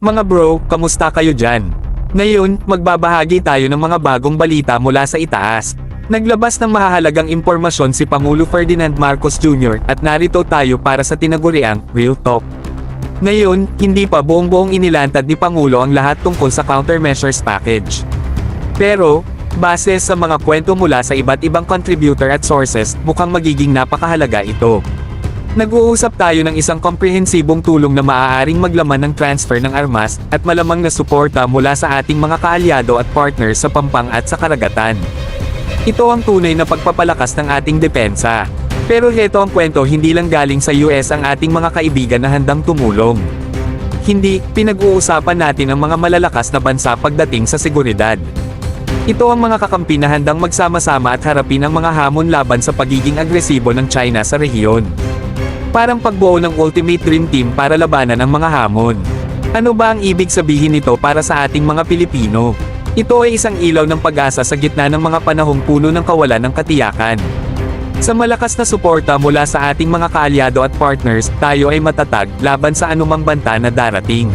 Mga bro, kamusta kayo dyan? Ngayon, magbabahagi tayo ng mga bagong balita mula sa itaas. Naglabas ng mahahalagang impormasyon si Pangulo Ferdinand Marcos Jr. at narito tayo para sa tinaguriang Real Talk. Ngayon, hindi pa buong-buong inilantad ni Pangulo ang lahat tungkol sa countermeasures package. Pero, base sa mga kwento mula sa iba't ibang contributor at sources, mukhang magiging napakahalaga ito. Nag-uusap tayo ng isang komprehensibong tulong na maaaring maglaman ng transfer ng armas, at malamang na suporta mula sa ating mga kaalyado at partners sa pampang at sa karagatan. Ito ang tunay na pagpapalakas ng ating depensa. Pero heto ang kwento, hindi lang galing sa US ang ating mga kaibigan na handang tumulong. Hindi, pinag-uusapan natin ang mga malalakas na bansa pagdating sa seguridad. Ito ang mga kakampi na handang magsama-sama at harapin ang mga hamon laban sa pagiging agresibo ng China sa rehiyon. Parang pagbuo ng ultimate dream team para labanan ang mga hamon. Ano ba ang ibig sabihin nito para sa ating mga Pilipino? Ito ay isang ilaw ng pag-asa sa gitna ng mga panahong puno ng kawalan ng katiyakan. Sa malakas na suporta mula sa ating mga kaalyado at partners, tayo ay matatag laban sa anumang banta na darating.